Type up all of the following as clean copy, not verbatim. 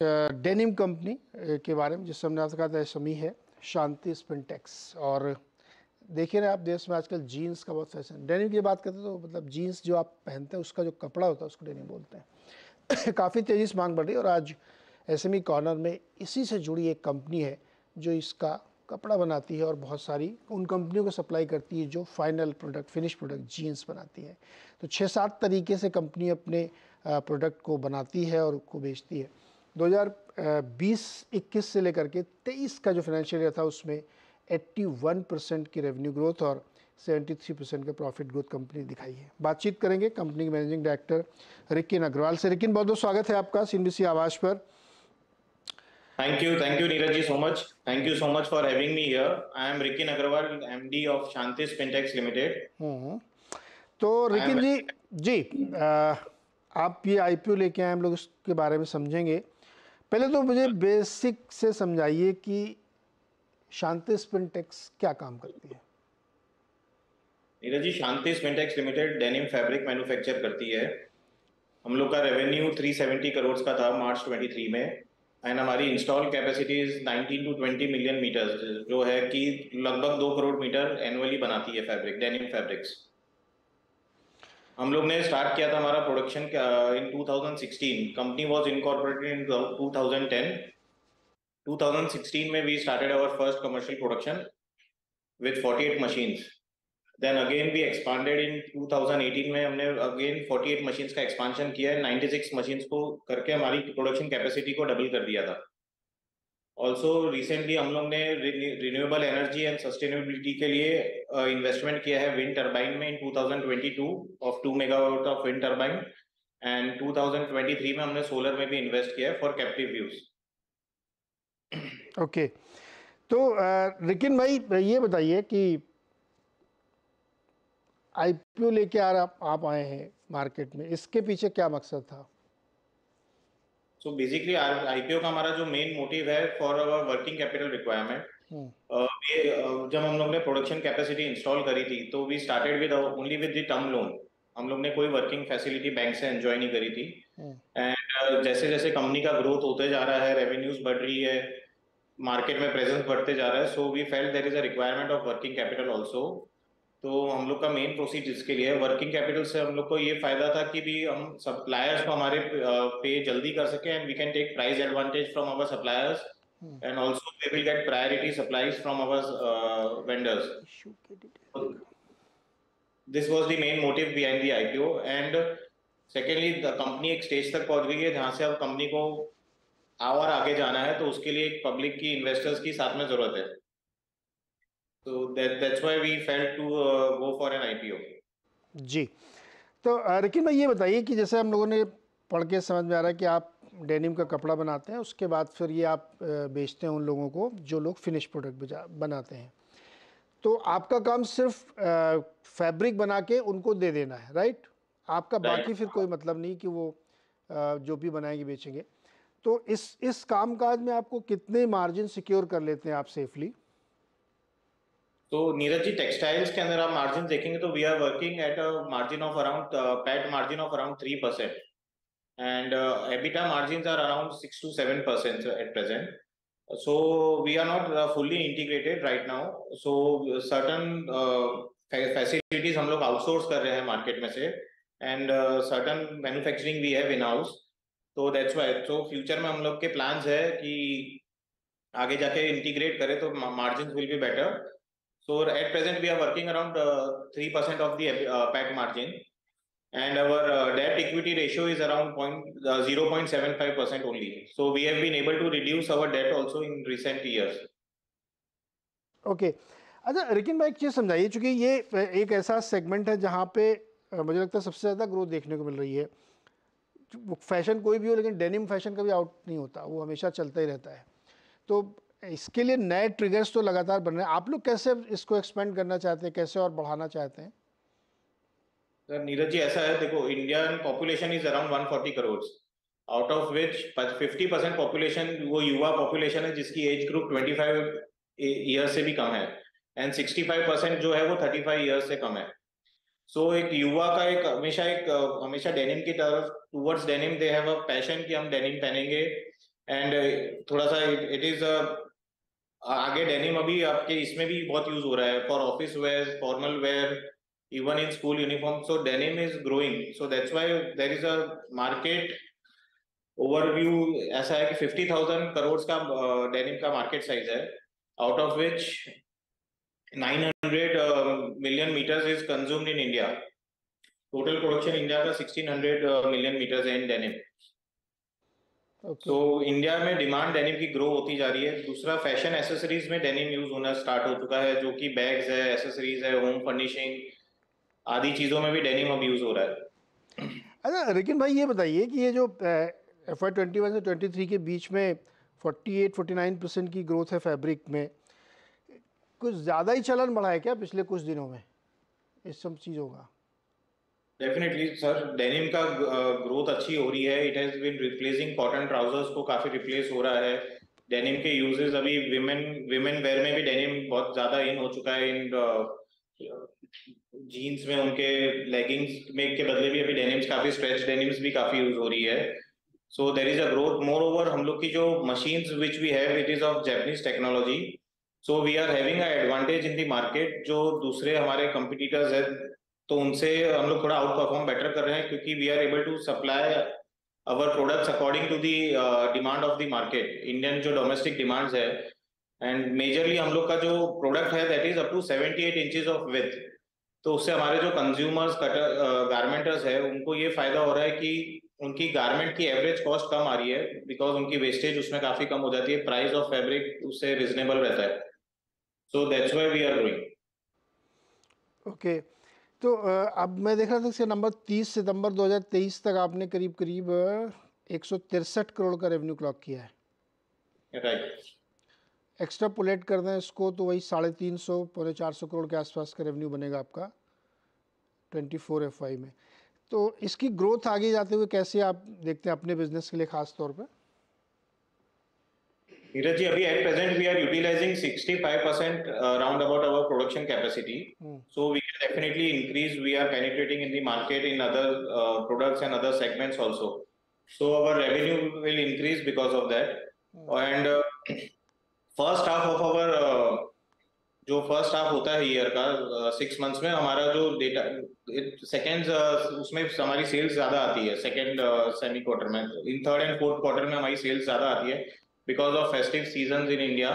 Denim company के बारे में, जिससे हमने आपसे कहा था एसएमई है, शांति स्पिनटेक्स। और देखिए ना आप, देश में आजकल जीन्स का बहुत फैशन। डेनिम की बात करते हैं तो मतलब जीन्स जो आप पहनते हैं उसका जो कपड़ा होता है उसको डेनिम बोलते हैं। काफ़ी तेज़ी से मांग बढ़ रही है और आज एसएमई कॉर्नर में इसी से जुड़ी एक कंपनी है जो इसका कपड़ा बनाती है और बहुत सारी उन कंपनियों को सप्लाई करती है जो final product, finish product jeans बनाती है। तो 6-7 तरीके से कंपनी अपने प्रोडक्ट को बनाती है और उसको बेचती है। 2020-21 से लेकर के 23 का जो फाइनेंशियल ईयर था उसमें 81% की रेवेन्यू ग्रोथ और 73% का प्रॉफिट ग्रोथ कंपनी दिखाई है। बातचीत करेंगे कंपनी के मैनेजिंग डायरेक्टर रिकिन अग्रवाल से। रिकिन, बहुत बहुत स्वागत है आपका सीएनबीसी आवाज पर। Thank you, Neeraj ji, so much. Thank you so much for having me here. I am Rikin Agarwal, MD of Shantis Fintechs Limited. तो I am रिकिन जी जी आप ये आईपीओ लेके आए, हम लोग इसके बारे में समझेंगे। पहले तो मुझे बेसिक से समझाइए कि शांति स्पिनटेक्स क्या काम करती है। Neeraj ji, शांतिस फिंटेक्स limited denim fabric manufacture करती है। हम लोग का रेवेन्यू 370 करोड़ का था मार्च 23 में, एंड हमारी install capacity 19 to 20 million metres, जो है कि लगभग 2 करोड़ मीटर एनुअली बनाती है फैब्रिक, डेनिम फैब्रिक्स। हम लोग ने स्टार्ट किया था हमारा production in 2016। Company was incorporated in 2010। 2016 में we started our first commercial production with 48 machines. Then again we expanded in 2018 में, हमने अगेन 48 मशीन्स का एक्सपांशन किया है। 96 मशीन्स को करके हमारी प्रोडक्शन कैपेसिटी को डबल कर दिया था। ऑल्सो रिसेंटली हम लोग ने रिन्यूएबल एनर्जी एंड सस्टेनेबिलिटी के लिए इन्वेस्टमेंट किया है विंड टर्बाइन में इन 2022 of 2 megawatt of wind turbine, and 2023 में हमने सोलर में भी इन्वेस्ट किया है फॉर कैप्टिव यूज। ओके, तो रिकिन भाई ये बताइए कि आईपीओ लेके आप आए हैं मार्केट में, इसके पीछे क्या मकसद था? सो बेसिकली आईपीओ का हमारा जो मेन मोटिव है for our working capital requirement. जब हम लोग ने प्रोडक्शन कैपेसिटी इंस्टॉल करी थी तो we started with only with the term loan. हम लोग ने कोई वर्किंग फैसिलिटी बैंक से एंजॉय नहीं करी थी। एंड जैसे जैसे कंपनी का ग्रोथ होते जा रहा है, रेवेन्यूज बढ़ रही है, मार्केट में प्रेजेंस बढ़ते जा रहा है, so we felt there is a requirement of working capital also. तो हम लोग का मेन प्रोसीड इसके लिए वर्किंग कैपिटल से हम लोग को ये फायदा था कि भी हम सप्लायर्स को हमारे पे जल्दी कर सके, and we can take price advantage from our suppliers, and also we will get priority supplies from our vendors. This was the main motive behind the IPO. And secondly the company एक stage तक पहुंच गई है जहां से अब company को और आगे जाना है, तो उसके लिए एक पब्लिक की, इन्वेस्टर्स की साथ में जरूरत है। So that's why we felt to go for an IPO. जी, तो रिकिन भाई ये बताइए कि जैसे हम लोगों ने पढ़ के समझ में आ रहा है कि आप डेनिम का कपड़ा बनाते हैं, उसके बाद फिर ये आप बेचते हैं उन लोगों को जो लोग फिनिश प्रोडक्ट बनाते हैं। तो आपका काम सिर्फ फैब्रिक बना के उनको दे देना है, राइट? आपका बाकी फिर कोई मतलब नहीं कि वो जो भी बनाएंगे बेचेंगे। तो इस कामकाज में आपको कितने मार्जिन सिक्योर कर लेते हैं आप सेफली? तो नीरज जी, टेक्सटाइल्स के अंदर आप मार्जिन देखेंगे तो we are working at a margin of around PAT margin of around 3%, and EBITDA margins are around 6 to 7% at present. So we are not fully integrated right now. So certain facilities हम लोग outsource कर रहे हैं market में से, and certain manufacturing we have in house. तो that's why. So future में हम लोग के plans है कि आगे जाके integrate करें तो margins will be better. So at present we are working around 3% of the PAT margin, and our debt equity ratio is around 0.75% only. So we have been able to reduce our debt also in recent years. Okay, अच्छा रिकिन भाई एक चीज़ समझाइए, चूँकि ये एक ऐसा segment है जहाँ पे मुझे लगता है सबसे ज़्यादा ग्रोथ देखने को मिल रही है। फैशन कोई भी हो, लेकिन डेनिम फैशन कभी आउट नहीं होता, वो हमेशा चलता ही रहता है। तो इसके लिए नए ट्रिगर्स तो लगातार बन रहे हैं। आप लोग कैसे इसको एक्सपेंड करना चाहते हैं, कैसे और बढ़ाना चाहते हैं? सर नीरज जी, ऐसा है, देखो, Indian population is around 140 crore, out of which 50% population वो युवा पॉपुलेशन है जिसकी एज ग्रुप 25 ईयर से भी कम है, एंड 65% जो है वो 35 ईयर से कम है। सो एक युवा का हमेशा डेनिम की तरफ towards denim they have a passion कि हम डेनिम पहनेंगे, एंड थोड़ा सा इट इज आगे डेनिम अभी आपके इसमें भी बहुत यूज हो रहा है for office wear, formal wear, even in school uniform. So denim is growing, so that's why there is a market overview. ऐसा है कि 50,000 करोड़ का डेनिम का मार्केट साइज है, out of which 900 million metres is consumed in India. Total production India का 1600 million metres है in denim. Okay. तो India में डिमांड डेनिम की ग्रो होती जा रही है. दूसरा, फैशन एसेसरीज में डेनिम यूज होना स्टार्ट हो चुका है, जो कि बैग्स है, एसेसरीज है, होम फर्निशिंग आदि चीजों में भी डेनिम अब यूज हो रहा है. अच्छा लेकिन भाई ये बताइए कि ये जो FY21 से 23 के बीच में 48-49% की ग्रोथ है फैब्रिक में, कुछ ज़्यादा ही चलन बढ़ा है क्या पिछले कुछ दिनों में इस सब चीज़ों का? डेफिनेटली सर, डेनिम का ग्रोथ अच्छी हो रही है. It has been replacing cotton trousers को काफी रिप्लेस हो रहा है. डेनिम के यूजेस अभी विमेन वेयर में भी डेनिम बहुत ज्यादा इन हो चुका है. इन जीन्स में उनके लेगिंग्स में के बदले भी अभी डेनिम्स, काफी स्ट्रेच डेनिम्स भी काफी यूज हो रही है. So there is a growth. Moreover हम लोग की जो machines which we have, it is of Japanese technology. So we are having a advantage in the market. जो दूसरे हमारे कंपटीटर्स है तो उनसे हम लोग थोड़ा आउट परफॉर्म बेटर कर रहे हैं, क्योंकि we are able to supply our products according to the demand of the market, Indian जो डोमेस्टिक डिमांड्स है. एंड मेजरली हम लोग का जो प्रोडक्ट है that is up to 78 inches of width. तो उससे हमारे जो कंज्यूमर्स गारमेंटर्स है उनको ये फायदा हो रहा है कि उनकी गारमेंट की एवरेज कॉस्ट कम आ रही है, बिकॉज उनकी वेस्टेज उसमें काफी कम हो जाती है. प्राइस ऑफ फैब्रिक उससे रिजनेबल रहता है. So that's why we are growing. Okay. तो अब मैं देख रहा था इसका नंबर 30 सितंबर 2023 तक आपने करीब करीब 163 करोड़ का रेवेन्यू क्लॉक किया है. राइट. एक्स्ट्रापोलेट कर दें इसको तो वही 350 पौने 400 करोड़ के आसपास का रेवेन्यू बनेगा आपका 24 FY में. तो इसकी ग्रोथ आगे जाते हुए कैसे आप देखते हैं अपने बिजनेस के लिए खास तौर पे? नीरज जी, अभी at present we are utilising 65% round about our production capacity. So we can definitely increase. We are penetrating in the market in other products and other segments also. So our revenue will increase because of that. And first half of our जो first half होता है year का 6 months में, हमारा जो data second उसमें हमारी sales ज्यादा आती है. सेकेंड सेमी क्वार्टर में, in third and fourth quarter में हमारी सेल्स ज्यादा आती है because of festive season in India.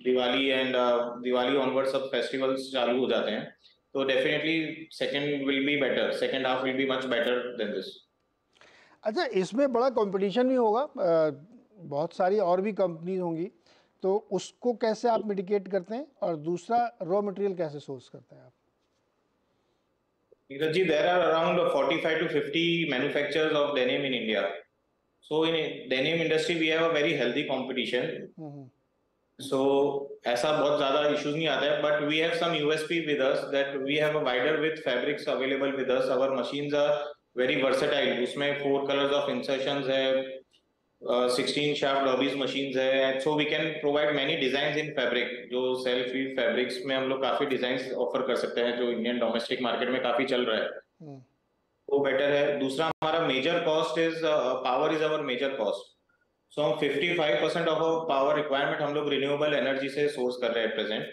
Diwali and Diwali onward सब फेस्टिवल्स चालू हो जाते हैं. तो definitely second will be better, second half will be much better than this. अच्छा इसमें बड़ा कंपटीशन भी होगा, बहुत सारी और भी कंपनीज होंगी, तो उसको कैसे आप मिटिगेट करते हैं? और दूसरा रॉ मटेरियल कैसे सोर्स करते हैं आप? Neeraj ji, there are around 45 to 50 manufacturers of denim in India. So in denim industry we have a very healthy competition. So ऐसा बहुत ज़्यादा issues नहीं आता है, but we have some USP with us that we have a wider width fabrics available with us. Our machines are very versatile. उसमें 4 colors of insertions है, 16 shaft lobbies machines है, and so we can provide many designs in fabric. जो self weave fabrics में हम लोग काफी designs offer कर सकते हैं, जो इंडियन डोमेस्टिक मार्केट में काफी चल रहा है, वो बेटर है. दूसरा, हमारा major cost is power is our major cost. So 55% of our power requirement हम लोग रिन्यूएबल एनर्जी से सोर्स कर रहे हैं प्रेजेंट.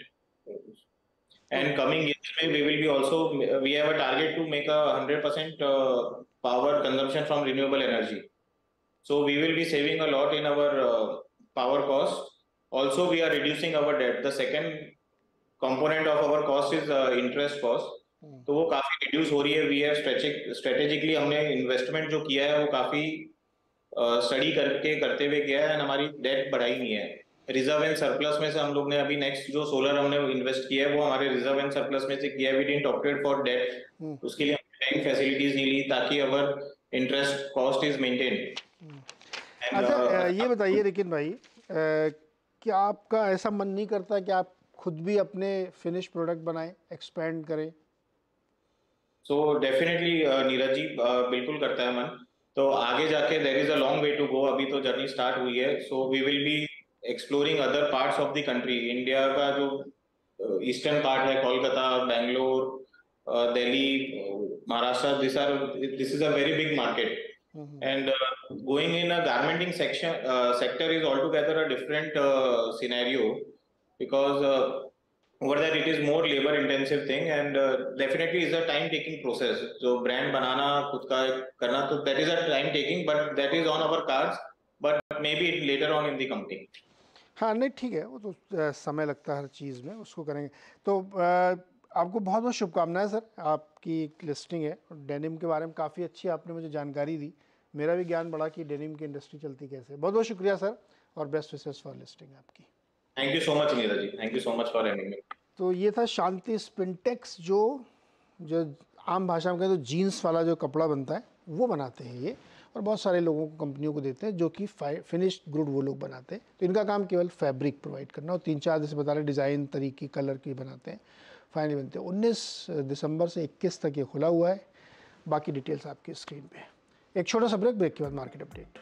एंड कमिंग ईयर्स में we will be also, we have a target to make a 100% power consumption from renewable energy. So we will be saving a lot in our power cost. Also, we are reducing our debt. The second component of our cost is interest cost. तो वो काफी reduce हो रही है. We have strategically हमने investment जो किया है वो काफी स्टडी करके करते हुए किया है, एंड हमारी डेट बढ़ाई नहीं है. रिजर्व एंड सरप्लस में से हम लोग ने अभी नेक्स्ट जो सोलर हमने इन्वेस्ट किया है वो हमारे रिजर्व एंड सरप्लस में से किया है. We didn't opted for debt. उसके लिए बैंक फैसिलिटीज नहीं ली ताकि our interest cost is maintain. अच्छा ये बताइए लेकिन भाई, क्या आपका ऐसा मन नहीं करता कि आप खुद भी अपने फिनिश प्रोडक्ट बनाएं, एक्सपेंड करें? सो डेफिनेटली नीरज जी, बिल्कुल करता है मन. तो आगे जाके there is a long way to go. अभी तो जर्नी स्टार्ट हुई है. So we will be exploring other parts of the country. India का जो ईस्टर्न पार्ट है, Kolkata, Bangalore, Delhi, Maharashtra, this is a very big market. And going in a garmenting sector is altogether a different scenario, because over there it is more labor intensive thing, and definitely is a time taking process. So brand banana खुद का करना, तो that is a time taking, but that is on our cards, but maybe later on in the company. हाँ नहीं ठीक है, वो तो समय लगता है हर चीज़ में, उसको करेंगे। तो आपको बहुत बहुत शुभकामनाएं सर, आपकी एक लिस्टिंग है डेनिम के बारे में, काफ़ी अच्छी आपने मुझे जानकारी दी, मेरा भी ज्ञान बढ़ा कि डेनिम की इंडस्ट्री चलती कैसे। बहुत बहुत शुक्रिया सर, और बेस्ट विशेस फॉर लिस्टिंग आपकी। Thank you so much Neeraj ji, thank you so much for having me. तो ये था शांति स्पिनटेक्स, जो जो आम भाषा में कहें तो जीन्स वाला जो कपड़ा बनता है वो बनाते हैं ये, और बहुत सारे लोगों को, कंपनियों को देते हैं, जो कि फिनिश्ड गुड वो लोग बनाते हैं। तो इनका काम केवल फैब्रिक प्रोवाइड करना, और 3-4 जैसे बता रहे डिज़ाइन तरीके कलर की बनाते हैं, फाइनली बनते हैं। 19 दिसंबर से 21 तक ये खुला हुआ है। बाकी डिटेल्स आपकी स्क्रीन पे। एक छोटा सा ब्रेक के बाद मार्केट अपडेट।